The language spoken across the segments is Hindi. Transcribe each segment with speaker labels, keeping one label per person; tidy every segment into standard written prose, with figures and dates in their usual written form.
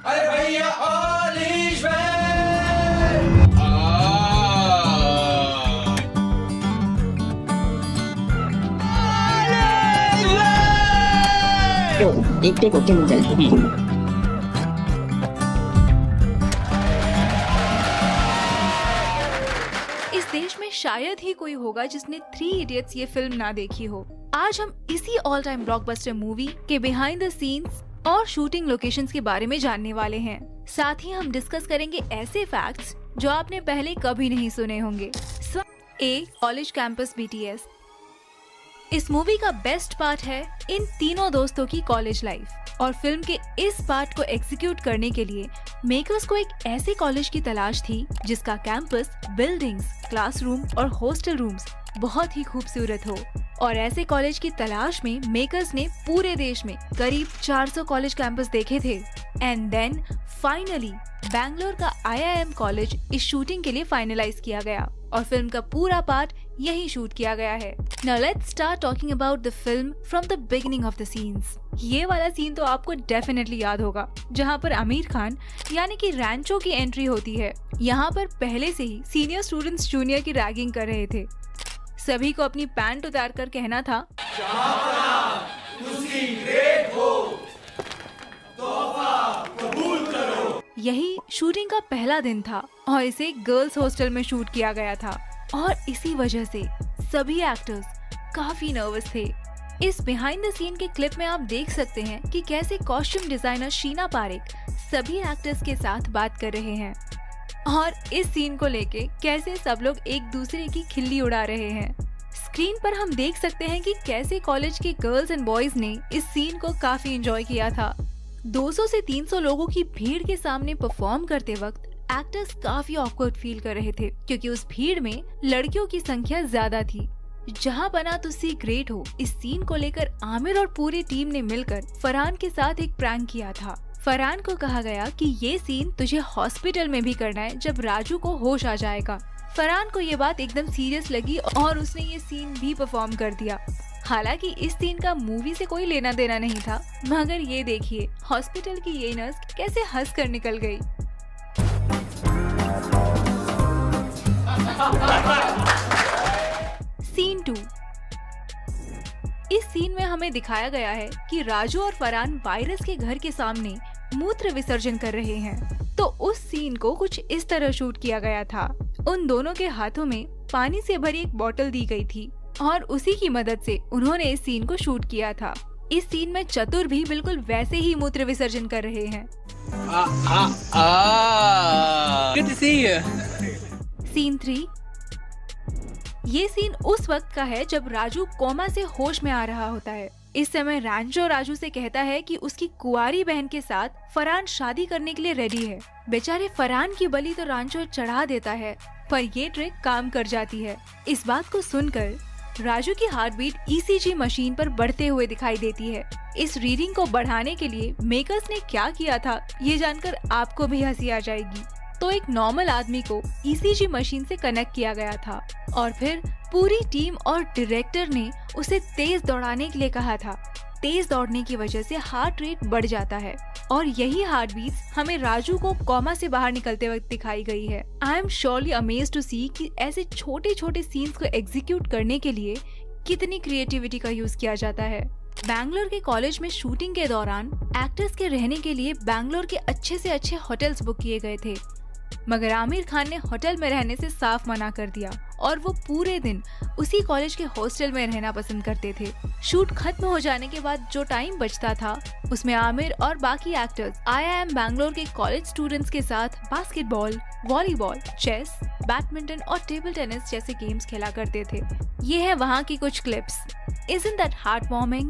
Speaker 1: अरे भैया ऑल इज वेल।
Speaker 2: देखते को क्या चलती है।
Speaker 3: इस देश में शायद ही कोई होगा जिसने थ्री इडियट्स ये फिल्म ना देखी हो। आज हम इसी ऑल टाइम ब्लॉकबस्टर मूवी के बिहाइंड द सीन्स और शूटिंग लोकेशंस के बारे में जानने वाले हैं। साथ ही हम डिस्कस करेंगे ऐसे फैक्ट्स जो आपने पहले कभी नहीं सुने होंगे। ए, कॉलेज कैंपस बीटीएस। इस मूवी का बेस्ट पार्ट है इन तीनों दोस्तों की कॉलेज लाइफ, और फिल्म के इस पार्ट को एग्जीक्यूट करने के लिए मेकर्स को एक ऐसे कॉलेज की तलाश थी जिसका कैंपस, बिल्डिंग्स, क्लासरूम और हॉस्टल रूम्स बहुत ही खूबसूरत हो। और ऐसे कॉलेज की तलाश में मेकर्स ने पूरे देश में करीब 400 कॉलेज कैंपस देखे थे। एंड देन फाइनली बैंगलोर का IIM कॉलेज इस शूटिंग के लिए फाइनलाइज किया गया और फिल्म का पूरा पार्ट यही शूट किया गया है। Now let's start talking about the film from the beginning of the scenes. ये वाला सीन तो आपको डेफिनेटली याद होगा, जहाँ पर आमिर खान यानी कि रैंचो की एंट्री होती है। यहाँ पर पहले से ही सीनियर स्टूडेंट्स जूनियर की रैगिंग कर रहे थे। सभी को अपनी पैंट उतार कर कहना था, यही शूटिंग का पहला दिन था और इसे गर्ल्स हॉस्टल में शूट किया गया था और इसी वजह से सभी एक्टर्स काफी नर्वस थे। इस बिहाइंड द सीन के क्लिप में आप देख सकते हैं कि कैसे कॉस्ट्यूम डिजाइनर शीना पारेख सभी एक्टर्स के साथ बात कर रहे हैं और इस सीन को लेके कैसे सब लोग एक दूसरे की खिल्ली उड़ा रहे हैं। स्क्रीन पर हम देख सकते हैं कि कैसे कॉलेज के गर्ल्स एंड बॉयज ने इस सीन को काफी एंजॉय किया था। 200 से 300 लोगों की भीड़ के सामने परफॉर्म करते वक्त एक्टर्स काफी ऑकवर्ड फील कर रहे थे क्योंकि उस भीड़ में लड़कियों की संख्या ज्यादा थी। जहां बना तो सी ग्रेट हो, इस सीन को लेकर आमिर और पूरी टीम ने मिलकर फरहान के साथ एक प्रैंक किया था। फरहान को कहा गया कि ये सीन तुझे हॉस्पिटल में भी करना है जब राजू को होश आ जाएगा। फरहान को ये बात एकदम सीरियस लगी और उसने ये सीन भी परफॉर्म कर दिया। हालांकि इस सीन का मूवी से कोई लेना देना नहीं था, मगर ये देखिए हॉस्पिटल की ये नर्स कैसे हंस कर निकल गई। सीन 2। इस सीन में हमें दिखाया गया है कि राजू और फरहान वायरस के घर के सामने मूत्र विसर्जन कर रहे हैं। तो उस सीन को कुछ इस तरह शूट किया गया था। उन दोनों के हाथों में पानी से भरी एक बोतल दी गई थी और उसी की मदद से उन्होंने इस सीन को शूट किया था। इस सीन में चतुर भी बिल्कुल वैसे ही मूत्र विसर्जन कर रहे हैं।
Speaker 1: Good to see you.
Speaker 3: Scene 3। ये सीन उस वक्त का है जब राजू कोमा से होश में आ रहा होता है। इस समय रैंचो राजू से कहता है कि उसकी कुंवारी बहन के साथ फरहान शादी करने के लिए रेडी है। बेचारे फरहान की बलि तो रैंचो चढ़ा देता है, पर ये ट्रिक काम कर जाती है। इस बात को सुनकर राजू की हार्ट बीट ECG मशीन पर बढ़ते हुए दिखाई देती है। इस रीडिंग को बढ़ाने के लिए मेकर्स ने क्या किया था ये जानकर आपको भी हंसी आ जाएगी। तो एक नॉर्मल आदमी को ECG मशीन से कनेक्ट किया गया था और फिर पूरी टीम और डायरेक्टर ने उसे तेज दौड़ाने के लिए कहा था। तेज दौड़ने की वजह से हार्ट रेट बढ़ जाता है और यही हार्ट बीट्स हमें राजू को कोमा से बाहर निकलते वक्त दिखाई गई है। I am surely amazed to see कि ऐसे छोटे छोटे सीन्स को एग्जीक्यूट करने के लिए कितनी क्रिएटिविटी का यूज किया जाता है। बैंगलोर के कॉलेज में शूटिंग के दौरान एक्टर्स के रहने के लिए बैंगलोर के अच्छे से अच्छे होटल्स बुक किए गए थे, मगर आमिर खान ने होटल में रहने से साफ मना कर दिया और वो पूरे दिन उसी कॉलेज के हॉस्टल में रहना पसंद करते थे। शूट खत्म हो जाने के बाद जो टाइम बचता था उसमें आमिर और बाकी एक्टर्स IIM बैंगलोर के कॉलेज स्टूडेंट्स के साथ बास्केटबॉल, वॉलीबॉल, चेस, बैडमिंटन और टेबल टेनिस जैसे गेम्स खेला करते थे। ये है वहाँ की कुछ clips. Isn't that heartwarming?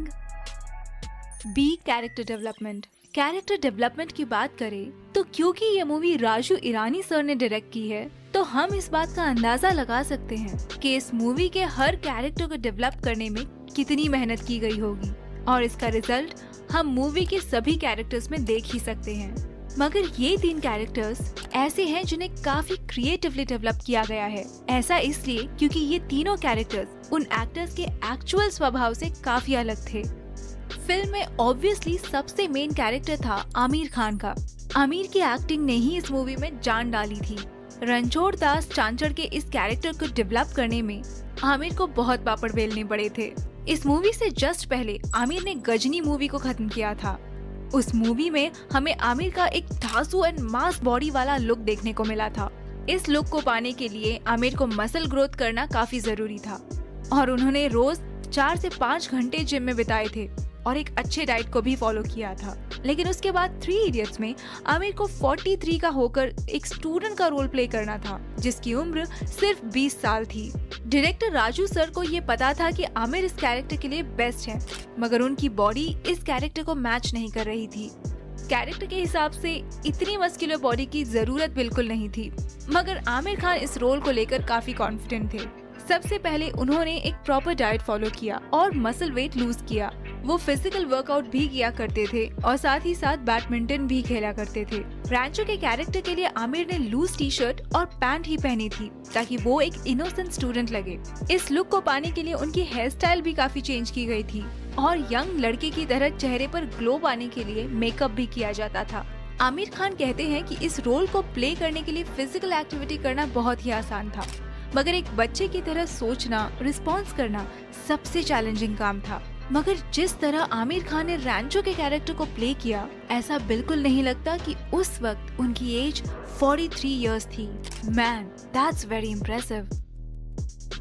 Speaker 3: B. Character development. Character development की बात करें तो क्योंकि ये मूवी राजू ईरानी सर ने डायरेक्ट की है तो हम इस बात का अंदाजा लगा सकते हैं कि इस मूवी के हर कैरेक्टर को डेवलप करने में कितनी मेहनत की गई होगी और इसका रिजल्ट हम मूवी के सभी कैरेक्टर्स में देख ही सकते हैं। मगर ये 3 कैरेक्टर्स ऐसे हैं जिन्हें काफी क्रिएटिवली डेवलप किया गया है। ऐसा इसलिए क्योंकि ये तीनों कैरेक्टर्स उन एक्टर्स के एक्चुअल स्वभाव से काफी अलग थे। फिल्म में ऑब्वियसली सबसे मेन कैरेक्टर था आमिर खान का, आमिर की एक्टिंग ने ही इस मूवी में जान डाली थी। रणछोड़ दास चांचड़ के इस कैरेक्टर को डेवलप करने में आमिर को बहुत पापड़ बेलने पड़े थे। इस मूवी से जस्ट पहले आमिर ने गजनी मूवी को खत्म किया था। उस मूवी में हमें आमिर का एक धांसू एंड मास बॉडी वाला लुक देखने को मिला था। इस लुक को पाने के लिए आमिर को मसल ग्रोथ करना काफी जरूरी था और उन्होंने रोज 4 से 5 घंटे जिम में बिताए थे और एक अच्छे डाइट को भी फॉलो किया था। लेकिन उसके बाद 3 इडियट्स में आमिर को 43 का होकर एक स्टूडेंट का रोल प्ले करना था, जिसकी उम्र सिर्फ 20 साल थी। डायरेक्टर राजू सर को ये पता था कि आमिर इस कैरेक्टर के लिए बेस्ट है, मगर उनकी बॉडी इस कैरेक्टर को मैच नहीं कर रही थी। कैरेक्टर के हिसाब से इतनी मस्कुलर बॉडी की जरूरत बिल्कुल नहीं थी, मगर आमिर खान इस रोल को लेकर काफी कॉन्फिडेंट थे। सबसे पहले उन्होंने एक प्रॉपर डाइट फॉलो किया और मसल वेट लूज किया। वो फिजिकल वर्कआउट भी किया करते थे और साथ ही साथ बैडमिंटन भी खेला करते थे। रैंचो के कैरेक्टर के लिए आमिर ने लूज टी शर्ट और पैंट ही पहनी थी ताकि वो एक इनोसेंट स्टूडेंट लगे। इस लुक को पाने के लिए उनकी हेयर स्टाइल भी काफी चेंज की गई थी और यंग लड़के की तरह चेहरे पर ग्लो पाने के लिए मेकअप भी किया जाता था। आमिर खान कहते हैं कि इस रोल को प्ले करने के लिए फिजिकल एक्टिविटी करना बहुत ही आसान था, मगर एक बच्चे की तरह सोचना, रिस्पॉन्स करना सबसे चैलेंजिंग काम था। मगर जिस तरह आमिर खान ने रैंचो के कैरेक्टर को प्ले किया, ऐसा बिल्कुल नहीं लगता कि उस वक्त उनकी एज 43 इयर्स थी। Man, that's very impressive.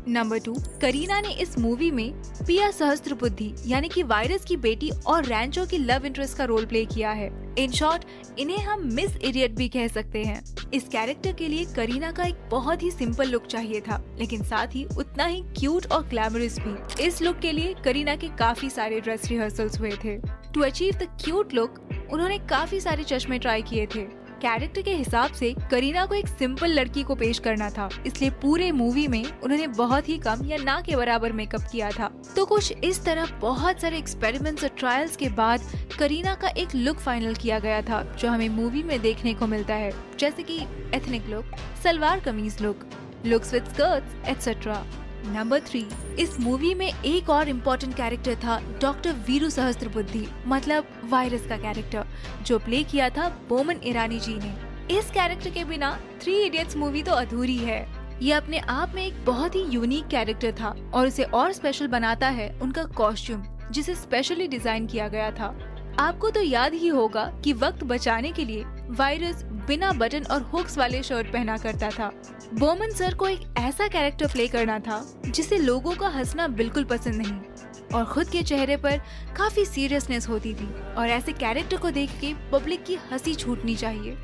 Speaker 3: Number 2, Kareena ने इस मूवी में पिया सहस्त्रबुद्धे यानी कि वायरस की बेटी और रैंचो की लव इंटरेस्ट का रोल प्ले किया है। इन शॉर्ट, इन्हें हम मिस इडियट भी कह सकते हैं। इस कैरेक्टर के लिए करीना का एक बहुत ही सिंपल लुक चाहिए था, लेकिन साथ ही उतना ही क्यूट और ग्लैमरस भी। इस लुक के लिए करीना के काफी सारे ड्रेस रिहर्सल्स हुए थे। To achieve the cute look, उन्होंने काफी सारे चश्मे ट्राई किए थे। कैरेक्टर के हिसाब से करीना को एक सिंपल लड़की को पेश करना था, इसलिए पूरे मूवी में उन्होंने बहुत ही कम या ना के बराबर मेकअप किया था। तो कुछ इस तरह बहुत सारे एक्सपेरिमेंट्स और ट्रायल्स के बाद करीना का एक लुक फाइनल किया गया था, जो हमें मूवी में देखने को मिलता है, जैसे कि ethnic look, salwar kameez look, looks with skirts etcetera. Number 3, इस मूवी में एक और इम्पोर्टेंट कैरेक्टर था डॉक्टर वीरू सहस्त्रबुद्धे, मतलब वायरस का कैरेक्टर, जो प्ले किया था बोमन ईरानी जी ने। इस कैरेक्टर के बिना 3 इडियट्स मूवी तो अधूरी है। ये अपने आप में एक बहुत ही यूनिक कैरेक्टर था और इसे और स्पेशल बनाता है उनका कॉस्ट्यूम, जिसे स्पेशली डिजाइन किया गया था। आपको तो याद ही होगा कि वक्त बचाने के लिए वायरस बिना बटन और हुक्स वाले शर्ट पहना करता था। बोमन सर को एक ऐसा कैरेक्टर प्ले करना था जिसे लोगों का हंसना बिल्कुल पसंद नहीं और खुद के चेहरे पर काफी सीरियसनेस होती थी, और ऐसे कैरेक्टर को देख के पब्लिक की हंसी छूटनी चाहिए।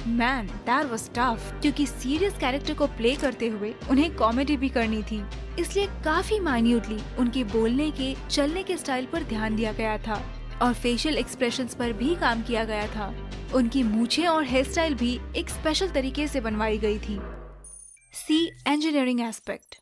Speaker 3: मैन, दैट वाज टफ, क्योंकि सीरियस कैरेक्टर को प्ले करते हुए उन्हें कॉमेडी भी करनी थी, इसलिए काफी माइन्यूटली उनके बोलने के, चलने के स्टाइल पर ध्यान दिया गया था और फेशियल एक्सप्रेशंस पर भी काम किया गया था। उनकी मूछें और हेयर स्टाइल भी एक स्पेशल तरीके से बनवाई गई थी। सी, इंजीनियरिंग एस्पेक्ट।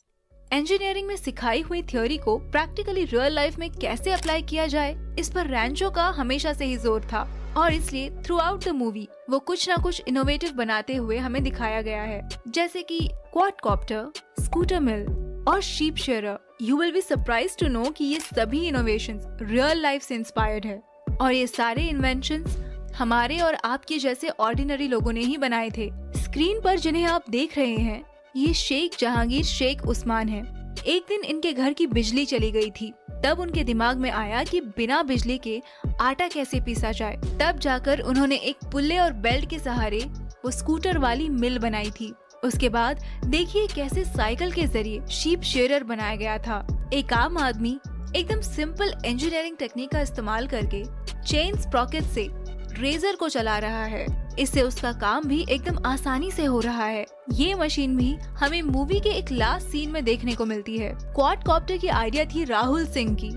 Speaker 3: इंजीनियरिंग में सिखाई हुई थ्योरी को प्रैक्टिकली रियल लाइफ में कैसे अप्लाई किया जाए, इस पर रैंचो का हमेशा से ही जोर था और इसलिए थ्रू आउट द मूवी वो कुछ न कुछ इनोवेटिव बनाते हुए हमें दिखाया गया है, जैसे कि क्वाडकॉप्टर, स्कूटर मिल और sheep shearer. You will be surprised to know कि ये सभी इनोवेशंस रियल लाइफ से इंस्पायर्ड है और ये सारे इन्वेंशंस हमारे और आपके जैसे ऑर्डिनरी लोगों ने ही बनाए थे। स्क्रीन पर जिन्हें आप देख रहे हैं, ये शेख जहांगीर शेख उस्मान हैं। एक दिन इनके घर की बिजली चली गई थी, तब उनके दिमाग में आया कि बिना बिजली के आटा कैसे पीसा जाए। तब जाकर उन्होंने एक पुल्ले और बेल्ट के सहारे वो स्कूटर वाली मिल बनाई थी। उसके बाद देखिए कैसे साइकिल के जरिए शीप शेयरर बनाया गया था। एक आम आदमी एकदम सिंपल इंजीनियरिंग टेक्निक का इस्तेमाल करके चेन स्प्रॉकेट से रेजर को चला रहा है। इससे उसका काम भी एकदम आसानी से हो रहा है। ये मशीन भी हमें मूवी के एक लास्ट सीन में देखने को मिलती है। क्वाडकॉप्टर की आइडिया थी राहुल सिंह की।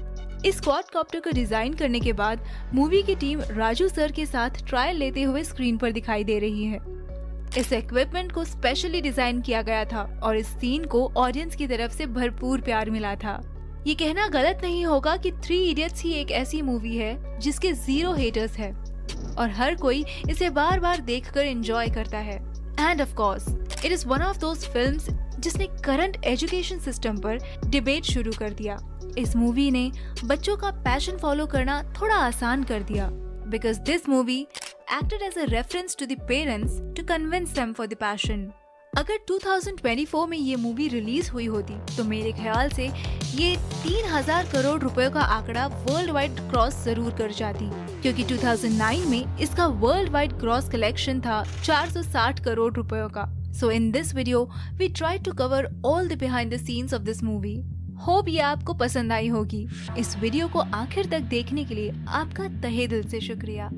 Speaker 3: इस क्वाडकॉप्टर को डिजाइन करने के बाद मूवी की टीम राजू सर के साथ ट्रायल लेते हुए स्क्रीन पर दिखाई दे रही है। इस इक्विपमेंट को स्पेशली डिजाइन किया गया था और इस सीन को ऑडियंस की तरफ से भरपूर प्यार मिला था। ये कहना गलत नहीं होगा कि 3 इडियट्स ही एक ऐसी मूवी है जिसके 0 हेटर्स है और हर कोई इसे बार बार देखकर एंजॉय करता है। End of course it is one of those films जिसने करंट एजुकेशन सिस्टम पर डिबेट शुरू कर दिया। इस मूवी ने बच्चों का पैशन फॉलो करना थोड़ा आसान कर दिया, because this movie acted as a reference to the parents to convince them for the passion. अगर 2024 में ये मूवी रिलीज हुई होती तो मेरे ख्याल से ये 3000 करोड़ रुपयों का आंकड़ा वर्ल्ड वाइड क्रॉस जरूर कर जाती, क्योंकि 2009 में इसका वर्ल्ड वाइड क्रॉस कलेक्शन था 460 करोड़ रुपयों का. So in this video, we try to cover all the behind the scenes of this movie. Hope ये आपको पसंद आई होगी. इस वीडियो को आखिर तक देखने के लिए आपका तहे दिल से शुक्रिया.